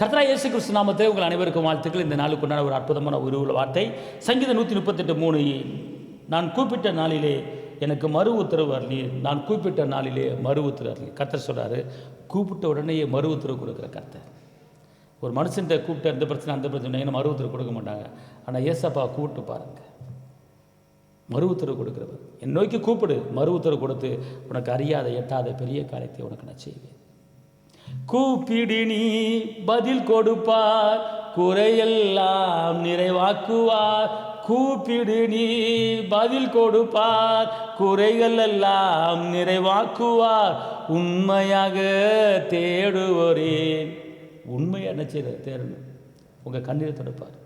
கர்த்தராகிய இயேசு கிறிஸ்து நாமத்திலே உங்கள் அனைவருக்கும் வாழ்த்துக்கள். இந்த நாளுக்கு உண்டான ஒரு அற்புதமான உருவுள்ள வார்த்தை சங்கீதம் 138:3. நான் கூப்பிட்ட நாளிலே எனக்கு மறு உத்தரவு வரலீர். நான் கூப்பிட்ட நாளிலே மறு உத்தரவு வரலீர். கர்த்தர் சொல்கிறாரு, கூப்பிட்ட உடனே மறு உத்தரவு கொடுக்குற கர்த்தர். ஒரு மனுஷன்கிட்ட கூப்பிட்டு அந்த பிரச்சனை அந்த பிரச்சனை மறு உத்தரவு கொடுக்க மாட்டாங்க. ஆனால் ஏசப்பா கூப்பிட்டு பாருங்கள், மறு உத்தரவு கொடுக்குறவர். என் நோக்கி கூப்பிடு, மறு உத்தரவு கொடுத்து உனக்கு அறியாத எட்டாத பெரிய காரியத்தை உனக்கு நான் செய்வேன். கூப்பிடு நீ பதில் கொடுப்பார், குறையெல்லாம் நிறைவாக்குவார். கூப்பிடு நீ பதில் கொடுப்பார், குறைகள் எல்லாம் நிறைவாக்குவார். உண்மையாக தேடுவோரே, உண்மையாக என்ன செய்ய தேடணும், உங்கள் கண்ணீரை தடுப்பார்.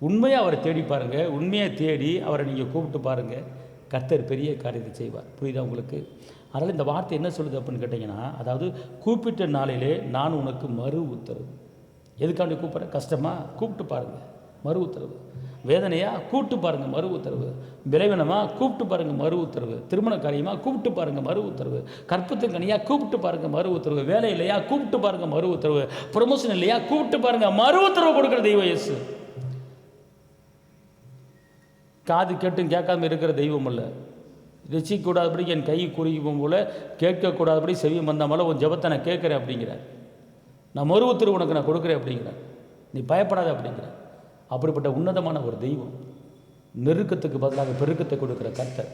உண்மையாக அவரை தேடி பாருங்கள். உண்மையாக தேடி அவரை நீங்கள் கூப்பிட்டு பாருங்கள், கர்த்தர் பெரிய காரியத்தை செய்வார். புரியுதா உங்களுக்கு? அதனால் இந்த வார்த்தை என்ன சொல்லுது அப்படின்னு கேட்டிங்கன்னா, அதாவது கூப்பிட்ட நாளிலே நான் உனக்கு மறு உத்தரவு. எதுக்காண்டி கூப்பிட்றேன்? கஷ்டமாக கூப்பிட்டு பாருங்கள், மறு உத்தரவு. வேதனையாக கூப்பிட்டு பாருங்கள், மறு உத்தரவு. விளைவினமாக கூப்பிட்டு பாருங்கள், மறு உத்தரவு. திருமண காரியமாக கூப்பிட்டு பாருங்கள், மறு உத்தரவு. கற்பத்தின் கனியாக கூப்பிட்டு பாருங்கள், மறு உத்தரவு. வேலை இல்லையா கூப்பிட்டு பாருங்கள், மறு உத்தரவு. ப்ரொமோஷன் இல்லையா கூப்பிட்டு பாருங்கள், மறு உத்தரவு கொடுக்குற தெய்வம் இயேசு. காது கேட்டும் கேட்காம இருக்கிற தெய்வம் அல்ல. ரசிக்கக்கூடாதபடி என் கை குறிக்கும் போல, கேட்கக்கூடாதபடி செவியம் வந்த மேலே உன் ஜெபத்தை நான் கேட்குறேன் அப்படிங்கிறார். நான் மறு உத்தரவு உனக்கு நான் கொடுக்குறேன் அப்படிங்கிறார். நீ பயப்படாத அப்படிங்கிறார். அப்படிப்பட்ட உன்னதமான ஒரு தெய்வம். நெருக்கத்துக்கு பதிலாக பெருக்கத்தை கொடுக்குற கர்த்தர்,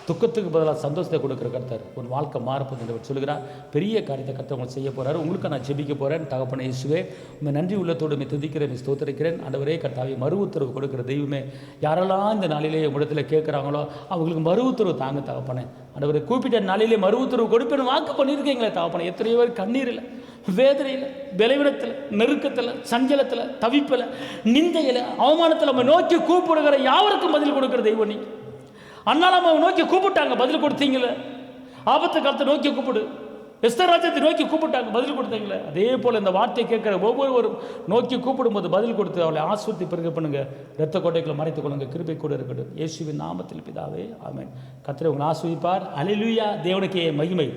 துக்கத்துக்கு பதிலாக சந்தோஷத்தை கொடுக்குற கர்த்தர். ஒரு வாழ்க்கை மாறப்போது என்று சொல்கிறார். பெரிய காரியத்தை கர்த்தர் உங்களுக்கு செய்ய போகிறார். உங்களுக்கு நான் ஜெபிக்க போகிறேன். தகப்பனே இயேசுவே, உங்கள் நன்றி உள்ளத்தோடு மே துதிக்கிறேன், ஸ்தோத்திரிக்கிறேன். ஆண்டவரே கர்த்தாவே, மறு உத்தரவு கொடுக்குற தெய்வமே, யாரெல்லாம் இந்த நாளிலே இடத்துல கேட்குறாங்களோ அவங்களுக்கு மறு உத்தரவு தாங்க தகப்பனே. ஆண்டவரை கூப்பிட்ட நாளிலே மறு உத்தரவு கொடுப்பேன்னு வாக்கு பண்ணியிருக்கீங்களே தகப்பனே. எத்தனையோ பேர் கண்ணீரில், வேதனையில், விளைவிடத்தில், நெருக்கத்தில், சஞ்சலத்தில், தவிப்பில், நிந்தையில், அவமானத்தில் நம்ம நோக்கி கூப்பிடுகிற யாருக்கும் பதில் கொடுக்குற தெய்வம் நீ. அண்ணாலும் அவங்க நோக்கி கூப்பிட்டாங்க, பதில் கொடுத்தீங்களே. ஆபத்து காலத்தை நோக்கி கூப்பிடு. எஸ்தர் ராஜ்யத்தை நோக்கி கூப்பிட்டாங்க, பதில் கொடுத்தீங்களே. அதே போல் இந்த வார்த்தையை கேட்குற ஒவ்வொருவரும் நோக்கி கூப்பிடும்போது பதில் கொடுத்து அவளை ஆஸ்வதி பெருக பண்ணுங்க. இரத்த கோட்டைகளை மறைத்துக் கொள்ளுங்க. கிருபை கூட இருக்கட்டும். இயேசுவின் நாமத்தில் பிதாவே, ஆமென். கர்த்தர் உங்களை ஆஸ்வதிப்பார். அல்லேலூயா. தேவனுக்கே மகிமை.